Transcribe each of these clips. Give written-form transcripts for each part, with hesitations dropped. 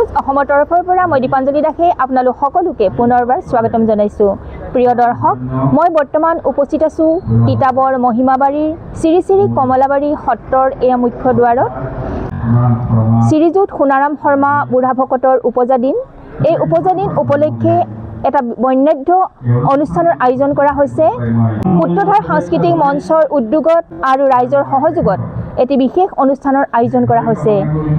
News অসমৰ তৰফৰ পৰা মই দীপাঞ্জলি দাসে আপোনালোক সকলোকে পুনৰবাৰ স্বাগতম জনাইছোঁ। প্ৰিয় দৰ্শক, মই বৰ্তমান উপস্থিত আছোঁ তিতাবৰ মহিমাবাৰীৰ শ্ৰী শ্ৰী কমলাবাৰী সত্ৰৰ এয়া মুখ্য দুৱাৰত। শ্ৰীযুত সোণাৰাম শৰ্মা বুঢ়া ভকতৰ উপজা দিন। এই উপজা দিন উপলক্ষে এটা বৰ্ণাঢ্য অনুষ্ঠানৰ আয়োজন কৰা হৈছে। সূত্ৰধাৰ সাংস্কৃতিক মঞ্চৰ উদ্যোগত আৰু ৰাইজৰ সহযোগত এটি বিশেষ অনুষ্ঠানৰ আয়োজন কৰা হৈছে।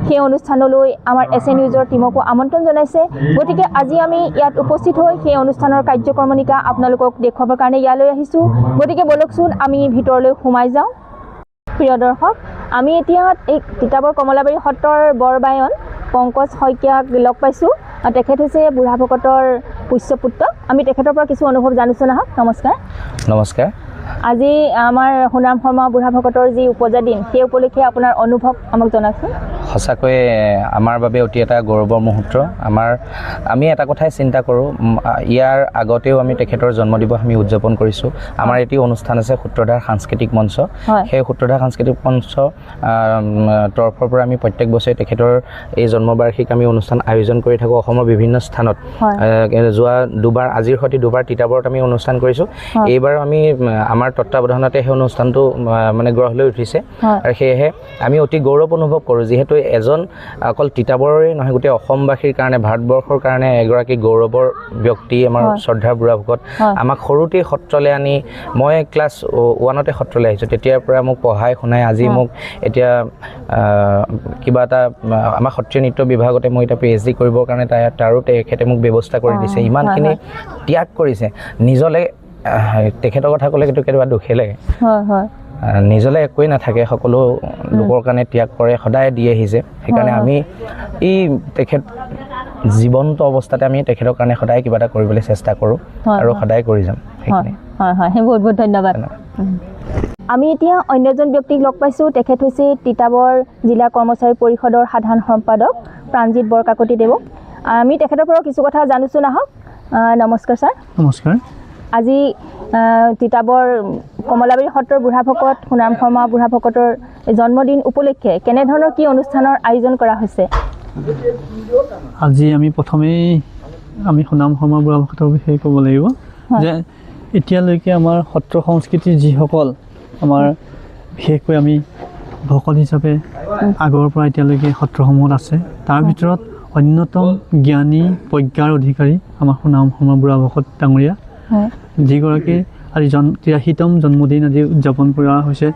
সেই অনুষ্ঠানলৈ আমাৰ এছ এ নিউজৰ টীমকো আমন্ত্ৰণ জনাইছে। গতিকে আজি আমি ইয়াত উপস্থিত হৈ সেই অনুষ্ঠানৰ কাৰ্যক্ৰমণিকা আপোনালোকক দেখুৱাবৰ কাৰণে ইয়ালৈ আহিছোঁ। গতিকে বলকচোন আমি ভিতৰলৈ সোমাই যাওঁ। প্ৰিয় দৰ্শক, আমি এতিয়া এই তিতাবৰ কমলাবাৰী সত্ৰৰ বৰবায়ন পংকজ শইকীয়াক লগ পাইছোঁ। তেখেত হৈছে বুঢ়া ভকতৰ পুষ্যপুত্ৰ। আমি তেখেতৰ পৰা কিছু অনুভৱ জানিছোঁ নাহক। নমস্কাৰ। নমস্কাৰ। আজি আমাৰ সোণাৰাম শৰ্মা বুঢ়া ভকতৰ যি উপজা দিন, সেই উপলক্ষে আপোনাৰ অনুভৱ আমাক জনাওকচোন। সঁচাকৈয়ে আমাৰ বাবে অতি এটা গৌৰৱৰ মুহূৰ্ত। আমি এটা কথাই চিন্তা কৰোঁ, ইয়াৰ আগতেও আমি তেখেতৰ জন্মদিৱস আমি উদযাপন কৰিছোঁ। আমাৰ এটি অনুষ্ঠান আছে সূত্ৰধাৰ সাংস্কৃতিক মঞ্চ। সেই সূত্ৰধাৰ সাংস্কৃতিক মঞ্চ তৰফৰ পৰা আমি প্ৰত্যেক বছৰে তেখেতৰ এই জন্মবাৰ্ষিক আমি অনুষ্ঠান আয়োজন কৰি থাকোঁ অসমৰ বিভিন্ন স্থানত। যোৱা দুবাৰ, আজিৰ সৈতে দুবাৰ তিতাবৰত আমি অনুষ্ঠান কৰিছোঁ। এইবাৰ আমি আমাৰ তত্ত্বাৱধানতে সেই অনুষ্ঠানটো মানে গঢ় লৈ উঠিছে। আৰু সেয়েহে আমি অতি গৌৰৱ অনুভৱ কৰোঁ, যিহেতু এজন অকল তিতাবৰৰে নহয়, গোটেই অসমবাসীৰ কাৰণে, ভাৰতবৰ্ষৰ কাৰণে এগৰাকী গৌৰৱৰ ব্যক্তি আমাৰ শ্ৰদ্ধাৰ বুঢ়া ভকত। আমাক সৰুতেই সত্ৰলৈ আনি, মই ক্লাছ 1তে সত্ৰলৈ আহিছোঁ, তেতিয়াৰ পৰা মোক পঢ়াই শুনাই আজি মোক এতিয়া কিবা এটা আমাৰ সত্ৰীয় নৃত্য বিভাগতে মই এতিয়া PhD কৰিবৰ কাৰণে তাৰো তেখেতে মোক ব্যৱস্থা কৰি দিছে। ইমানখিনি ত্যাগ কৰিছে। নিজলৈ তেখেতৰ কথা ক'লে কিন্তু কেতিয়াবা দুখেই লাগে। নিজলৈ একোৱেই নাথাকে, সকলো লোকৰ কাৰণে ত্যাগ কৰে, সদায় দি আহিছে। সেইকাৰণে আমি এই তেখেত জীৱন্ত অৱস্থাতে আমি তেখেতৰ কাৰণে সদায় কিবা এটা কৰিবলৈ চেষ্টা কৰোঁ আৰু সদায় কৰি যাম। বহুত বহুত ধন্যবাদ। আমি এতিয়া অন্য এজন ব্যক্তিক লগ পাইছোঁ। তেখেত হৈছে তিতাবৰ জিলা কৰ্মচাৰী পৰিষদৰ সাধাৰণ সম্পাদক প্ৰাণজিৎ বৰকাকতি দেৱক। আমি তেখেতৰ পৰা কিছু কথা জানিছোঁ নাহক। নমস্কাৰ ছাৰ। নমস্কাৰ। আজি তিতাবৰ কমলাবাৰী সত্ৰৰ বুঢ়া ভকত সোণাৰাম শৰ্মা বুঢ়া ভকতৰ জন্মদিন উপলক্ষে কেনেধৰণৰ কি অনুষ্ঠানৰ আয়োজন কৰা হৈছে? আজি আমি প্ৰথমেই সোণাৰাম শৰ্মা বুঢ়া ভকতৰ বিষয়ে ক'ব লাগিব যে এতিয়ালৈকে আমাৰ সত্ৰ সংস্কৃতিৰ যিসকল আমাৰ বিশেষকৈ আমি ভকত হিচাপে আগৰ পৰা এতিয়ালৈকে সত্ৰসমূহত আছে, তাৰ ভিতৰত অন্যতম জ্ঞানী প্ৰজ্ঞাৰ অধিকাৰী আমাৰ সোণাৰাম শৰ্মা বুঢ়া ভকত ডাঙৰীয়া, যিগৰাকী আজি 83তম জন্মদিন আজি উদযাপন কৰা হৈছে।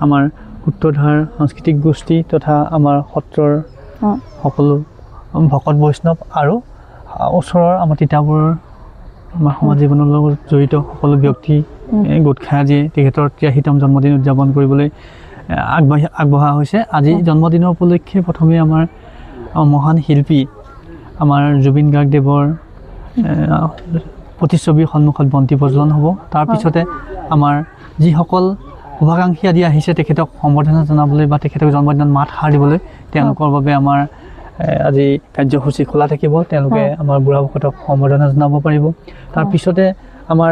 আমাৰ সূত্ৰধাৰ সাংস্কৃতিক গোষ্ঠী তথা আমাৰ সত্ৰৰ সকলো ভকত বৈষ্ণৱ আৰু ওচৰৰ আমাৰ তিতাবৰৰ আমাৰ সমাজ জীৱনৰ লগত জড়িত সকলো ব্যক্তি গোট খাই আজি তেখেতৰ 83তম জন্মদিন উদযাপন কৰিবলৈ আগবঢ়া হৈছে। আজি জন্মদিনৰ উপলক্ষে প্ৰথমে আমাৰ মহান শিল্পী আমাৰ জুবিন গাৰ্গদেৱৰ প্ৰতিচ্ছবিৰ সন্মুখত বন্তি প্ৰজ্বলন হ'ব। তাৰপিছতে আমাৰ যিসকল শুভাকাংক্ষী আদি আহিছে তেখেতক সম্বৰ্ধনা জনাবলৈ বা তেখেতক জন্মদিনত মাত সাৰ দিবলৈ, তেওঁলোকৰ বাবে আমাৰ আজি কাৰ্যসূচী খোলা থাকিব। তেওঁলোকে আমাৰ বুঢ়া ভকতক সম্বৰ্ধনা জনাব পাৰিব। তাৰপিছতে আমাৰ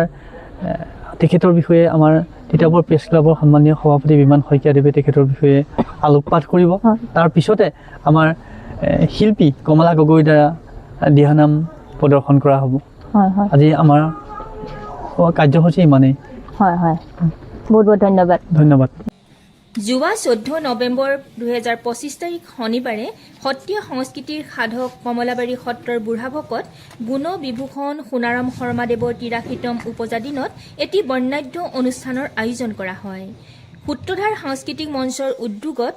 তেখেতৰ বিষয়ে আমাৰ তিতাবৰ প্ৰেছ ক্লাবৰ সন্মানীয় সভাপতি বিমান শইকীয়াদেৱে তেখেতৰ বিষয়ে আলোকপাত কৰিব। তাৰপিছতে আমাৰ শিল্পী কমলা গগৈৰ দ্বাৰা দিহানাম প্ৰদৰ্শন কৰা হ'ব। আজি আমাৰ কাৰ্যসূচী ইমানেই। বহুত বহুত ধন্যবাদ। ধন্যবাদ। যোৱা 14 নৱেম্বৰ 2025 তাৰিখ শনিবাৰে সত্ৰীয়া সংস্কৃতিৰ সাধক কমলাবাৰী সত্ৰৰ বুঢ়া ভকত গুণ বিভূষণ সোণাৰাম শৰ্মাদেৱৰ 83তম উপজা দিনত এটি বৰ্ণাঢ্য অনুষ্ঠানৰ আয়োজন কৰা হয়। সূত্ৰধাৰ সাংস্কৃতিক মঞ্চৰ উদ্যোগত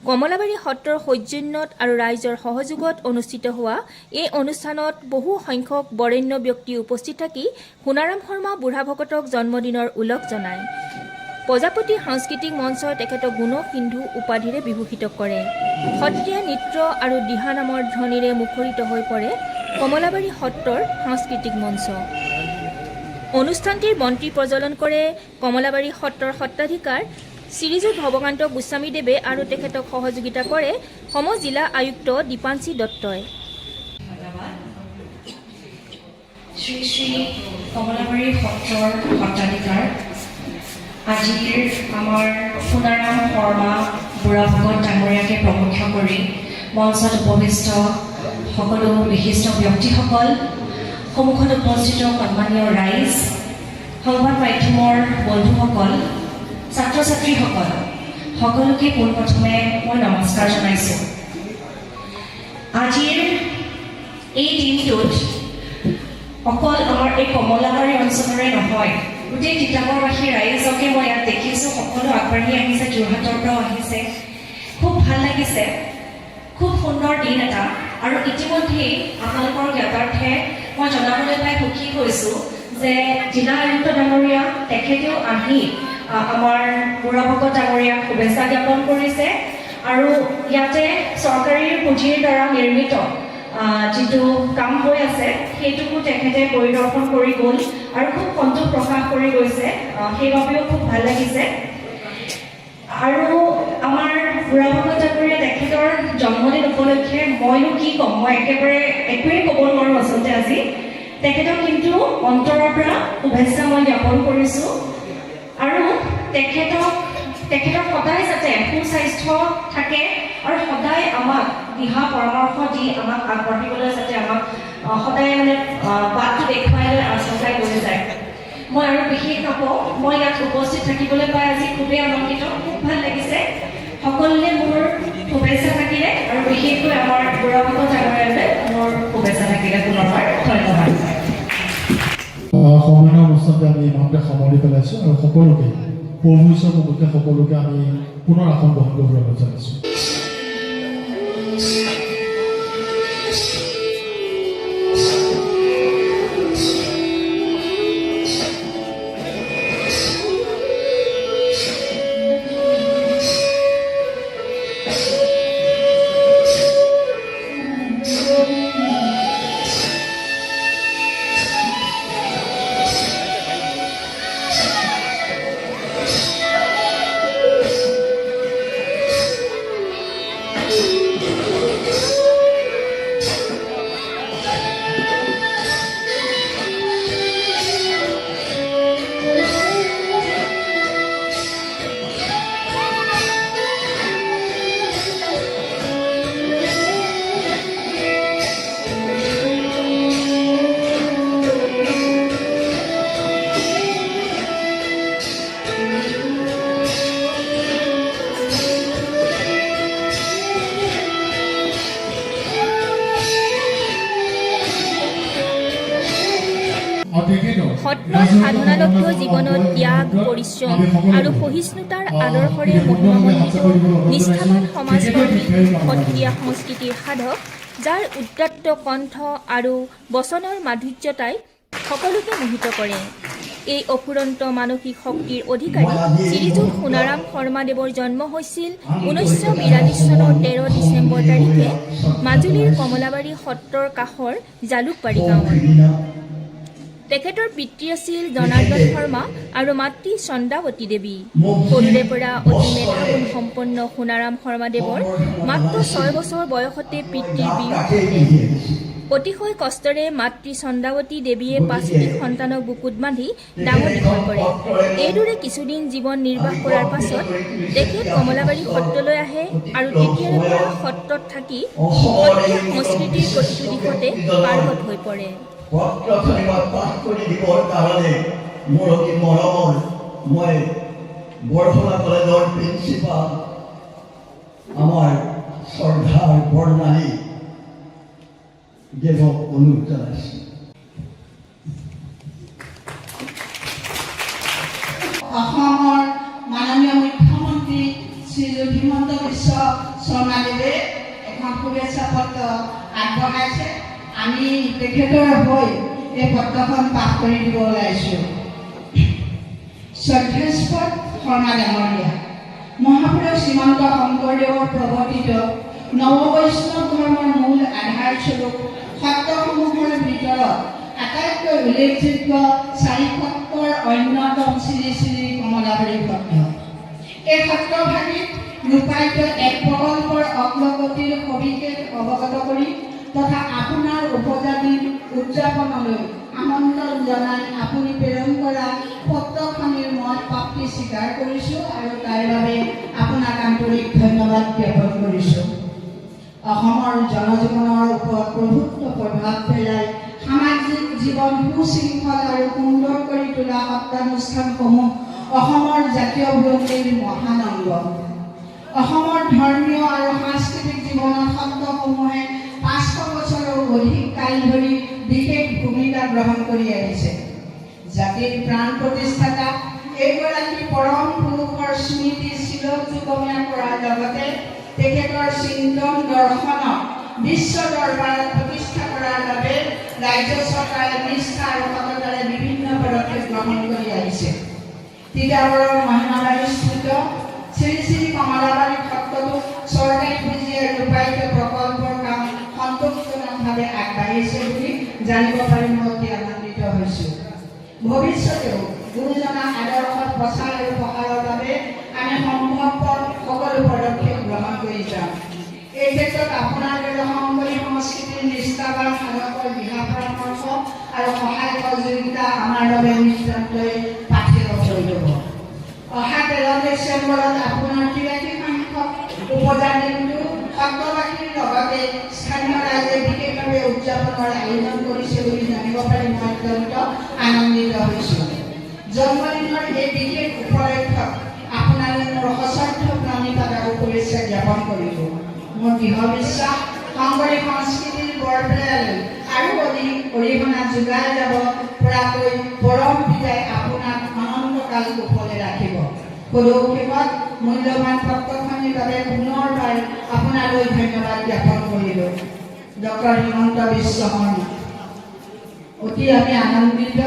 কমলাবাৰী সত্ৰৰ সৌজন্যত আৰু ৰাইজৰ সহযোগত অনুষ্ঠিত হোৱা এই অনুষ্ঠানত বহু সংখ্যক বৰেণ্য ব্যক্তি উপস্থিত থাকি সোণাৰাম শৰ্মা বুঢ়া ভকতক জন্মদিনৰ ওলগ জনায়। প্ৰজাপতি সাংস্কৃতিক মঞ্চই তেখেতক গুণ সিন্ধু উপাধিৰে বিভূষিত কৰে। সত্ৰীয়া নৃত্য আৰু দিহানামৰ ধ্বনিৰে মুখৰিত হৈ পৰে কমলাবাৰী সত্ৰৰ সাংস্কৃতিক মঞ্চ। অনুষ্ঠানটিৰ বন্তি প্ৰজ্বলন কৰে কমলাবাৰী সত্ৰৰ সত্ৰাধিকাৰ শ্ৰীযুত ভৱকান্ত গোস্বামীদেৱে আৰু তেখেতক সহযোগিতা কৰে সম জিলা আয়ুক্ত দীপাঞ্চি দত্তই। শ্ৰী শ্ৰী কমলাবাৰী সত্ৰৰ সত্ৰাধিকাৰ আজিৰ আমাৰ সোণাৰাম শৰ্মা বুঢ়া ভকত ডাঙৰীয়াকে প্ৰমুখ্য কৰি মঞ্চত উপবিষ্ট সকলো বিশিষ্ট ব্যক্তিসকল, সন্মুখত উপস্থিত সন্মানীয় ৰাইজ, সংবাদ মাধ্যমৰ বন্ধুসকল, ছাত্ৰ ছাত্ৰীসকল, সকলোকে পোনপ্ৰথমে মই নমস্কাৰ জনাইছোঁ। আজিৰ এই দিনটোত অকল আমাৰ এই কমলাবাৰী অঞ্চলৰে নহয়, গোটেই তিতাবৰবাসী ৰাইজকে মই ইয়াত দেখিছোঁ, সকলো আগবাঢ়ি আহিছে, যোৰহাটৰ পৰাও আহিছে, খুব ভাল লাগিছে, খুব সুন্দৰ দিন এটা। আৰু ইতিমধ্যেই আপোনালোকৰ জ্ঞাতাৰ্থে মই জনাবলৈ পাই সুখী হৈছোঁ যে জিলা আয়ুক্ত ডাঙৰীয়া তেখেতেও আহি আমাৰ বুঢ়া ভকত ডাঙৰীয়াক শুভেচ্ছা জ্ঞাপন কৰিছে। আৰু ইয়াতে চৰকাৰী পুঁজিৰ দ্বাৰা নিৰ্মিত যিটো কাম হৈ আছে সেইটোকো তেখেতে পৰিদৰ্শন কৰি গ'ল আৰু খুব সন্তোষ প্ৰকাশ কৰি গৈছে, সেইবাবেও খুব ভাল লাগিছে। আৰু আমাৰ বুঢ়া ভকত ডাঙৰীয়া তেখেতৰ জন্মদিন উপলক্ষে মইনো কি ক'ম, মই একেবাৰে একোৱেই ক'ব নোৱাৰোঁ আচলতে আজি। তেখেতক কিন্তু অন্তৰৰ পৰা শুভেচ্ছা মই জ্ঞাপন কৰিছোঁ। আৰু তেখেতৰ সদায় যাতে সুস্বাস্থ্য থাকে আৰু সদায় আমাক দিহা পৰামৰ্শ দি আমাক আগবাঢ়িবলৈ যাতে আমাক সদায় মানে বাটটো দেখুৱাই লৈ আচলতে গৈ যায়। মই আৰু বিশেষ নকওঁ, মই ইয়াত উপস্থিত থাকিবলৈ পাই আজি খুবেই আনন্দিত, খুব ভাল লাগিছে। সকলোৱে মোৰ শুভেচ্ছা থাকিলে আৰু বিশেষকৈ আমাৰ বুঢ়া ভকত ডাঙৰীয়ালৈ মোৰ শুভেচ্ছা থাকিলে পুনৰবাৰ ধন্যবাদ। সন্মানীয় অনুষ্ঠানটো আমি ইমানতে সামৰি পেলাইছোঁ আৰু সকলোকে প্ৰভুঈশ্বৰৰ মুখতে সকলোকে আমি পুনৰ আসন গ্ৰহণ কৰিবলৈ জনাইছোঁ। সত্ৰৰ সাধনালব্ধ জীৱনত ত্যাগ, পৰিশ্ৰম আৰু সহিষ্ণুতাৰ আদৰ্শৰে মহিমামণ্ডিত নিষ্ঠাবান সমাজকৰ্মী সত্ৰীয়া সংস্কৃতিৰ সাধক, যাৰ উদাত্ত কণ্ঠ আৰু বচনৰ মাধুৰ্যতাই সকলোকে মোহিত কৰে। এই অফুৰন্ত মানসিক শক্তিৰ অধিকাৰী শ্ৰীযুত সোণাৰাম শৰ্মাদেৱৰ জন্ম হৈছিল 1942 চনৰ 13 ডিচেম্বৰ তাৰিখে মাজুলীৰ কমলাবাৰী সত্ৰৰ কাষৰ জালুকবাৰী গাঁৱত। তেখেতৰ পিতৃ আছিল জনাৰ্দন শৰ্মা আৰু মাতৃ চন্দ্ৰাৱতী দেৱী। সৰুৰে পৰা অতি মেধাগুণ সম্পন্ন সোণাৰাম শৰ্মাদেৱৰ মাত্ৰ 6 বছৰ বয়সতে পিতৃৰ বিয়োগ ঘটে। অতিশয় কষ্টৰে মাতৃ চন্দ্ৰাৱতী দেৱীয়ে 5টি সন্তানক বুকুত বান্ধি ডাঙৰ দীঘল কৰে। এইদৰে কিছুদিন জীৱন নিৰ্বাহ কৰাৰ পাছত তেখেত কমলাবাৰী সত্ৰলৈ আহে আৰু তেতিয়াৰে পৰা সত্ৰত থাকি সত্ৰীয়া সংস্কৃতিৰ প্ৰতিটো দিশতে পাৰ্গত হৈ পৰে। পত্ৰখনিবা পাঠ কৰি দিবৰ কাৰণে মোৰ অতি মৰমৰ মই বৰফলা কলেজৰ প্ৰিন্সিপাল আমাৰ শ্ৰদ্ধাৰ বৰ্ণালী দেৱক অনুৰোধ জনাইছোঁ। অসমৰ মাননীয় মুখ্যমন্ত্ৰী শ্ৰীযুত হিমন্ত বিশ্ব শৰ্মাদেৱে এখন শুভেচ্ছা পত্ৰ আগবঢ়াইছে। আমি তেখেতৰ হৈ এই পত্ৰখন পাঠ কৰি দিব ওলাইছোঁ। শ্ৰদ্ধাস্পদ শৰ্মা ডাঙৰীয়া, মহাপুৰুষ শ্ৰীমন্ত শংকৰদেৱৰ প্ৰৱৰ্তিত নৱবৈষ্ণৱ ধৰ্মৰ মূল আধাৰস্বৰূপ সত্ৰসমূহৰ ভিতৰত আটাইতকৈ উল্লেখযোগ্য 4 সত্ৰৰ অন্যতম শ্ৰী শ্ৰী কমলাবাৰী সত্ৰ। এই সত্ৰভাগিত ৰূপায়িত এক প্ৰকল্পৰ অগ্ৰগতিৰ সবিশেষ অৱগত কৰি তথা আপোনাৰ উপজাতিৰ উদযাপনলৈ আমন্ত্ৰণ জনাই আপুনি প্ৰেৰণ কৰা পত্ৰখনিৰ মই প্ৰাপ্তি স্বীকাৰ কৰিছোঁ আৰু তাৰ বাবে আপোনাক আন্তৰিক ধন্যবাদ জ্ঞাপন কৰিছোঁ। অসমৰ জনজীৱনৰ ওপৰত প্ৰভুত্ব প্ৰভাৱ পেলাই সামাজিক জীৱন সুশৃংখল আৰু সুন্দৰ কৰি তোলা সত্ৰানুষ্ঠানসমূহ অসমৰ জাতীয় বুৰঞ্জীৰ মহান অংগ। অসমৰ ধৰ্মীয় আৰু সাংস্কৃতিক জীৱনত সত্ৰসমূহে 500 বছৰৰ অধিক কাল ধৰি বিশেষ ভূমিকা গ্ৰহণ কৰি আহিছে। জাতিৰ প্ৰাণ প্ৰতিষ্ঠাতা এইগৰাকী পৰম পুৰুষৰ স্মৃতি চিৰযুগমীয়া কৰাৰ লগতে তেখেতৰ চিন্তন দৰ্শনক বিশ্ব দৰবাৰত প্ৰতিষ্ঠা কৰাৰ বাবে ৰাজ্য চৰকাৰে নিষ্ঠা আৰু সততাৰে বিভিন্ন পদক্ষেপ গ্ৰহণ কৰি আহিছে। তিতাবৰৰ মহিমাবাৰীস্থিত শ্ৰী শ্ৰী কমলাবাৰী সত্ৰতো চৰকাৰী পুঁজিৰে ৰূপায়িত প্ৰকল্পৰ কাম সন্তোষজনকভাৱে আগবাঢ়িছে বুলি জানিব পাৰি মই অতি আনন্দিত হৈছোঁ। ভৱিষ্যতেও গুৰুজনাৰ আদৰ্শত প্ৰচাৰ আৰু প্ৰসাৰৰ বাবে আমি সম্ভৱপৰ সকলো পদক্ষেপ গ্ৰহণ কৰি যাম। এই ক্ষেত্ৰত আপোনাৰ দৰে সংকৰী সংস্কৃতিৰ নিষ্ঠাবান সাধকৰ দিহা পৰামৰ্শ আৰু সহায় সহযোগিতা আমাৰ বাবে নিতান্তই পাথেয় হৈ ৰ'ব। অহা 13 ডিচেম্বৰত আপোনাৰ 83 সংখ্যক উপজা দিনটো সত্ৰবাসীৰ লগতে স্থানীয় ৰাইজে বিশেষভাৱে উদযাপনৰ আয়োজন কৰিছে বুলি জানিব পাৰি মই অত্যন্ত আনন্দিত হৈছোঁ। জন্মদিনৰ এই বিশেষ উপলক্ষত আপোনালোকে মোৰ সশ্ৰদ্ধ প্ৰণিপাত আৰু শুভেচ্ছা জ্ঞাপন কৰিব। মোৰ দৃঢ় বিশ্বাস সংকৰী সংস্কৃতিৰ বৰপেৰালৈ আৰু অধিক অৰিহণা যোগাই যাব পৰাকৈ পৰম পিতাই আপোনাক অনন্তকাল কুশলে ৰাখিব। সদৌশেষত মূল্যৱান পত্ৰখনিৰ বাবে পুনৰবাৰ আপোনালৈ ধন্যবাদ জ্ঞাপন কৰিলোঁ। ডক্টৰ হিমন্ত বিশ্ব শৰ্মা অতি আমি আনন্দিত।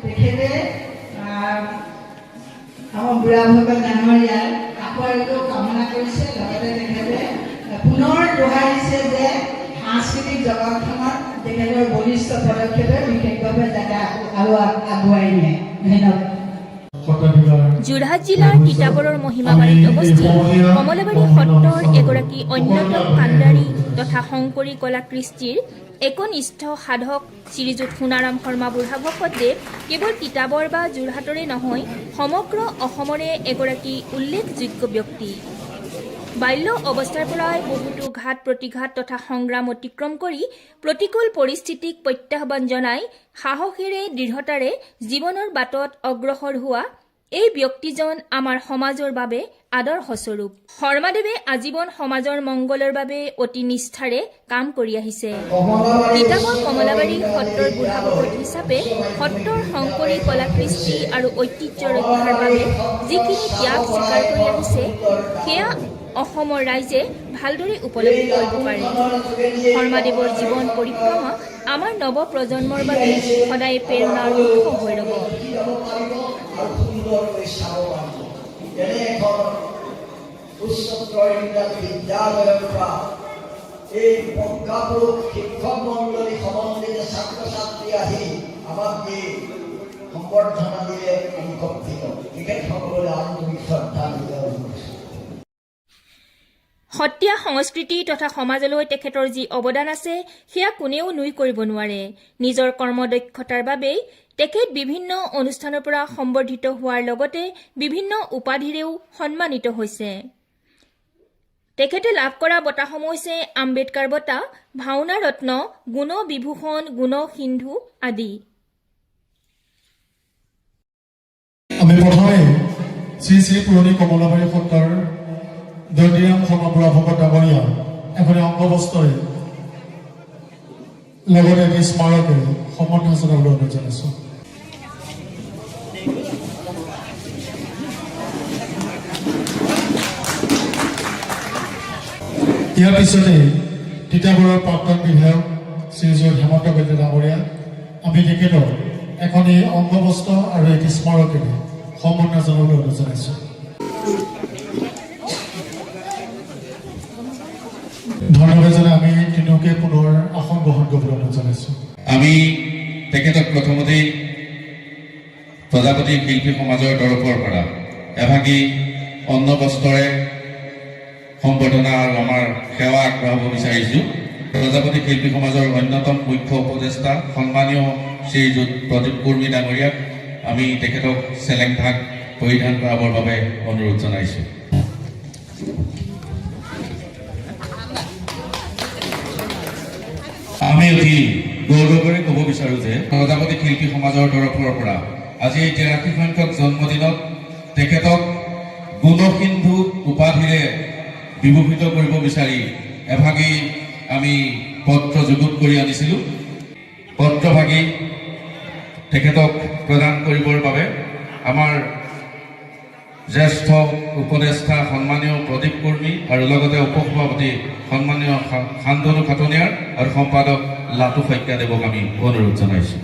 তেখেতে আমাৰ বুঢ়াভকত ডাঙৰীয়াৰ আকৌ কামনা কৰিছে, লগতে তেখেতে পুনৰ দোহাৰিছে যে সাংস্কৃতিক জগতখনত তেখেতৰ বলিষ্ঠ পদক্ষেপে বিশেষভাৱে যাতে আৰু আগুৱাই নিয়ে। ধন্যবাদ। যোৰহাট জিলাৰ তিতাবৰৰ মহিমাবাৰীত অৱস্থিত কমলাবাৰী সত্ৰৰ এগৰাকী অন্যতম কাণ্ডাৰী তথা শংকৰী কলা কৃষ্টিৰ একনিষ্ঠ সাধক শ্ৰীযুত সোণাৰাম শৰ্মা বুঢ়াভকতদেৱ কেৱল তিতাবৰ বা যোৰহাটৰে নহয় সমগ্ৰ অসমৰে এগৰাকী উল্লেখযোগ্য ব্যক্তি। বাল্য অৱস্থাৰ পৰাই বহুতো ঘাত প্ৰতিঘাত তথা সংগ্ৰাম অতিক্ৰম কৰি প্ৰতিকূল পৰিস্থিতিক প্ৰত্যাহ্বান জনাই সাহসেৰে দৃঢ়তাৰে জীৱনৰ বাটত অগ্ৰসৰ হোৱা এই ব্যক্তিজন আমাৰ সমাজৰ বাবে আদৰ্শস্বৰূপ। শৰ্মাদেৱে আজীৱন সমাজৰ মংগলৰ বাবে অতি নিষ্ঠাৰে কাম কৰি আহিছে। তিতাবৰ কমলাবাৰী সত্ৰৰ বুঢ়াভকত হিচাপে সত্ৰৰ শংকৰী কলা কৃষ্টি আৰু ঐতিহ্য ৰক্ষাৰ বাবে যিখিনি ত্যাগ স্বীকাৰ কৰি আহিছে সেয়া অসমৰ ৰাইজে ভালদৰে উপলব্ধি কৰিব পাৰে। শৰ্মাদেৱৰ জীৱন পৰিক্ৰমা আমাৰ নৱপ্ৰজন্মৰ বাবে সদায় প্ৰেৰণাৰ উৎস হৈ ৰ'ব। বিদ্যালয়ৰ পৰা এই প্ৰজ্ঞাপুৰুষ শিক্ষক মণ্ডলী সমন্বিত ছাত্ৰ ছাত্ৰী আহি আমাক যি সম্বৰ্ধনা দিলে আমি গৌৰৱান্বিত। তেখেতসকললৈ আন্তৰিক শ্ৰদ্ধা নিবেদন কৰিছোঁ। সত্ৰীয়া সংস্কৃতি তথা সমাজলৈ তেখেতৰ যি অৱদান আছে সেয়া কোনেও নুই কৰিব নোৱাৰে। নিজৰ কৰ্মদক্ষতাৰ বাবেই তেখেত বিভিন্ন অনুষ্ঠানৰ পৰা সম্বৰ্ধিত হোৱাৰ লগতে বিভিন্ন উপাধিৰেও সন্মানিত হৈছে। তেখেতে লাভ কৰা বঁটাসমূহ হৈছে আম্বেদকাৰ বঁটা, ভাওনা ৰত্ন, গুণ বিভূষণ, গুণ সিন্ধু আদি। আমি প্ৰথমে শ্ৰী শ্ৰী পুৰণি কমলাবাৰী সত্ৰৰ দণ্ডিৰাম শৰ্মা বুঢ়াভকত ডাঙৰীয়া এখনি অংগবস্ত্ৰৰে লগতে এটি স্মাৰকেৰে সম্বৰ্ধনা জনাবলৈ অনুৰোধ জনাইছোঁ। ইয়াৰ পিছতে তিতাবৰৰ প্ৰাক্তন বিধায়ক শ্ৰীযুত হেমন্ত বৈদ্য ডাঙৰীয়া আমি তেখেতক এখনি অংগবস্ত্ৰ আৰু এটি স্মাৰকেৰে সম্বৰ্ধনা জনাবলৈ অনুৰোধ জনাইছোঁ। ধন্যবাদ জনাই আমি তিনিওকে পুনৰ আসন গ্ৰহণ কৰিবলৈ অনুৰোধ জনাইছোঁ। আমি তেখেতক প্ৰথমতেই প্ৰজাপতি শিল্পী সমাজৰ তৰফৰ পৰা এভাগী অন্ন বস্ত্ৰৰে সম্বৰ্ধনা আৰু আমাৰ সেৱা আগবঢ়াব বিচাৰিছোঁ। প্ৰজাপতি শিল্পী সমাজৰ অন্যতম মুখ্য উপদেষ্টা সন্মানীয় শ্ৰীযুত প্ৰদীপ কুৰ্মী ডাঙৰীয়াক আমি তেখেতক চেলেং ভাগ পৰিধান কৰাবৰ বাবে অনুৰোধ জনাইছোঁ। আমি অতি গৌৰৱেৰে ক'ব বিচাৰোঁ যে প্ৰজাপতি শিল্পী সমাজৰ তৰফৰ পৰা আজি এই 83 সংখ্যক জন্মদিনত তেখেতক গুণসিন্ধু উপাধিৰে বিভূষিত কৰিব বিচাৰি এভাগী আমি পত্ৰ যুগুত কৰি আনিছিলোঁ। পত্ৰভাগী তেখেতক প্ৰদান কৰিবৰ বাবে আমাৰ জ্যেষ্ঠ উপদেষ্টা সন্মানীয় প্ৰদীপ কৰ্মী আৰু লগতে উপসভাপতি সন্মানীয় শান্তনু খাটনিয়াৰ আৰু সম্পাদক লাটু শইকীয়াদেৱক আমি অনুৰোধ জনাইছোঁ।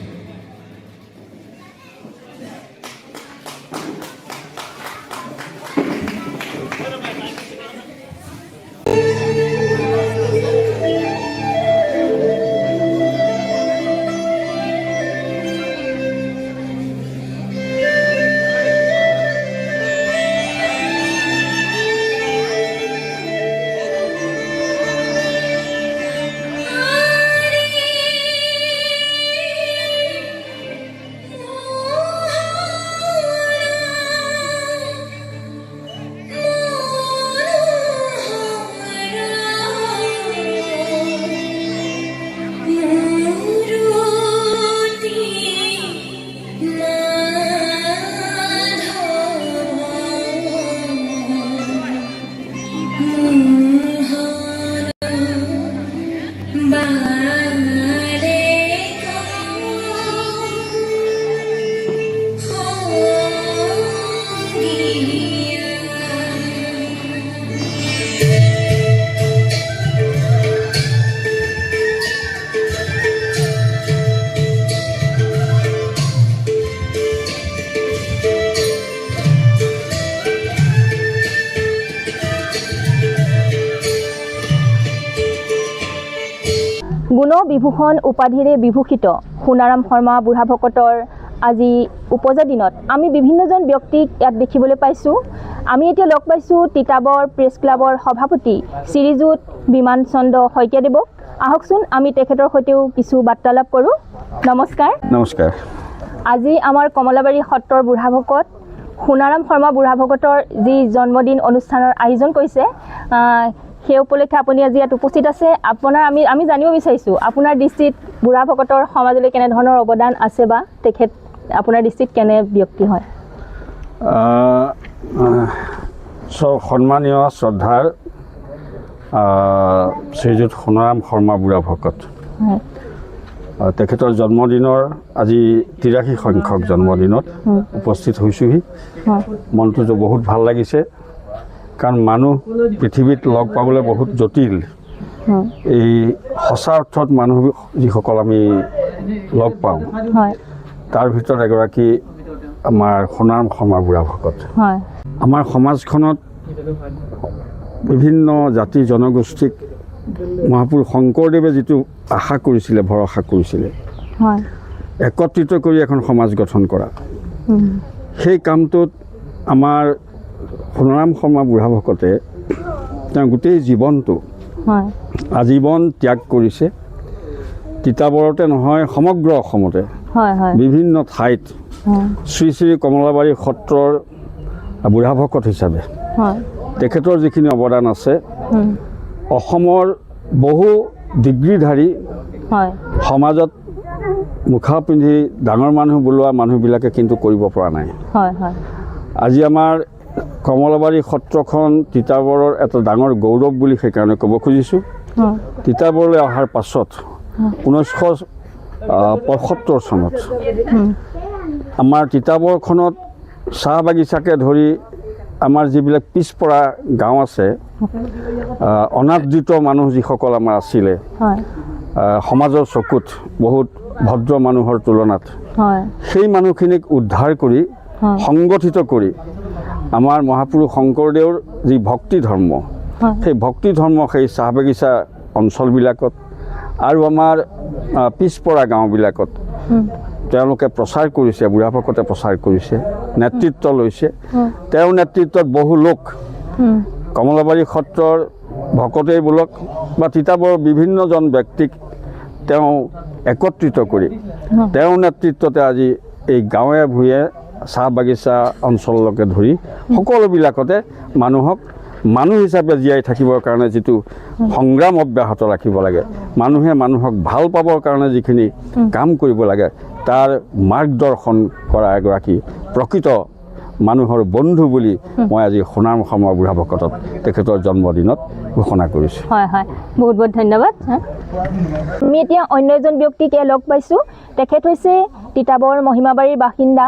গুণ বিভূষণ উপাধিৰে বিভূষিত সোণাৰাম শৰ্মা বুঢ়া ভকতৰ আজি উপজা দিনত আমি বিভিন্নজন ব্যক্তিক ইয়াত দেখিবলৈ পাইছোঁ। আমি এতিয়া লগ পাইছোঁ তিতাবৰ প্ৰেছ ক্লাবৰ সভাপতি শ্ৰীযুত বিমান চন্দ্ৰ শইকীয়াদেৱক। আহকচোন আমি তেখেতৰ সৈতেও কিছু বাৰ্তালাপ কৰোঁ। নমস্কাৰ। নমস্কাৰ। আজি আমাৰ কমলাবাৰী সত্ৰৰ বুঢ়া ভকত সোণাৰাম শৰ্মা বুঢ়া ভকতৰ যি জন্মদিন অনুষ্ঠানৰ আয়োজন কৰিছে, সেই উপলক্ষে আপুনি আজি ইয়াত উপস্থিত আছে। আমি জানিব বিচাৰিছোঁ আপোনাৰ দৃষ্টিত বুঢ়া ভকতৰ সমাজলৈ কেনেধৰণৰ অৱদান আছে বা তেখেত আপোনাৰ দৃষ্টিত কেনে ব্যক্তি হয়? সন্মানীয় শ্ৰদ্ধাৰ শ্ৰীযুত সোণাৰাম শৰ্মা বুঢ়া ভকত, তেখেতৰ জন্মদিনৰ আজি 83 সংখ্যক জন্মদিনত উপস্থিত হৈছোঁহি। মনটো বহুত ভাল লাগিছে, কাৰণ মানুহ পৃথিৱীত লগ পাবলৈ বহুত জটিল। এই সঁচা অৰ্থত মানুহ যিসকল আমি লগ পাওঁ, তাৰ ভিতৰত এগৰাকী আমাৰ সোণাৰাম শৰ্মা বুঢ়া ভকত। আমাৰ সমাজখনত বিভিন্ন জাতি জনগোষ্ঠীক মহাপুৰুষ শংকৰদেৱে যিটো আশা কৰিছিলে, ভৰসা কৰিছিলে, একত্ৰিত কৰি এখন সমাজ গঠন কৰা, সেই কামটোত আমাৰ সোণাৰাম শৰ্মা বুঢ়া ভকতে তেওঁ গোটেই জীৱনটো আজীৱন ত্যাগ কৰিছে। তিতাবৰতে নহয়, সমগ্ৰ অসমতে বিভিন্ন ঠাইত শ্ৰী শ্ৰী কমলাবাৰী সত্ৰৰ বুঢ়া ভকত হিচাপে তেখেতৰ যিখিনি অৱদান আছে, অসমৰ বহু ডিগ্ৰীধাৰী সমাজত মুখা পিন্ধি ডাঙৰ মানুহ বোলোৱা মানুহবিলাকে কিন্তু কৰিব পৰা নাই। আজি আমাৰ কমলাবাৰী সত্ৰখন তিতাবৰৰ এটা ডাঙৰ গৌৰৱ বুলি সেইকাৰণে ক'ব খুজিছোঁ। তিতাবৰলৈ অহাৰ পাছত 1975 চনত আমাৰ তিতাবৰখনত চাহ বাগিচাকে ধৰি আমাৰ যিবিলাক পিছপৰা গাঁও আছে, অনাদৃত মানুহ যিসকল আমাৰ আছিলে, সমাজৰ চকুত বহুত ভদ্ৰ মানুহৰ তুলনাত, সেই মানুহখিনিক উদ্ধাৰ কৰি সংগঠিত কৰি আমাৰ মহাপুৰুষ শংকৰদেৱৰ যি ভক্তি ধৰ্ম, সেই ভক্তি ধৰ্ম সেই চাহ বাগিচা অঞ্চলবিলাকত আৰু আমাৰ পিছপৰা গাঁওবিলাকত তেওঁলোকে প্ৰচাৰ কৰিছে, বুঢ়া ভকতে প্ৰচাৰ কৰিছে, নেতৃত্ব লৈছে। তেওঁৰ নেতৃত্বত বহু লোক কমলাবাৰী সত্ৰৰ ভকতেই বোলক বা তিতাবৰৰ বিভিন্নজন ব্যক্তিক তেওঁ একত্ৰিত কৰি তেওঁৰ নেতৃত্বতে আজি এই গাঁৱে ভূঞে চাহ বাগিচা অঞ্চললৈকে ধৰি সকলোবিলাকতে মানুহক মানুহ হিচাপে জীয়াই থাকিবৰ কাৰণে যিটো সংগ্ৰাম অব্যাহত ৰাখিব লাগে, মানুহে মানুহক ভাল পাবৰ কাৰণে যিখিনি কাম কৰিব লাগে তাৰ মাৰ্গদৰ্শন কৰা এগৰাকী প্ৰকৃত মানুহৰ বন্ধু বুলি মই আজি সোণাম অসমৰ বুঢ়া ভকতত তেখেতৰ জন্মদিনত ঘোষণা কৰিছোঁ। হয় হয়, বহুত বহুত ধন্যবাদ। আমি এতিয়া অন্য এজন ব্যক্তিক লগ পাইছোঁ। তেখেত হৈছে তিতাবৰ মহিমাবাৰীৰ বাসিন্দা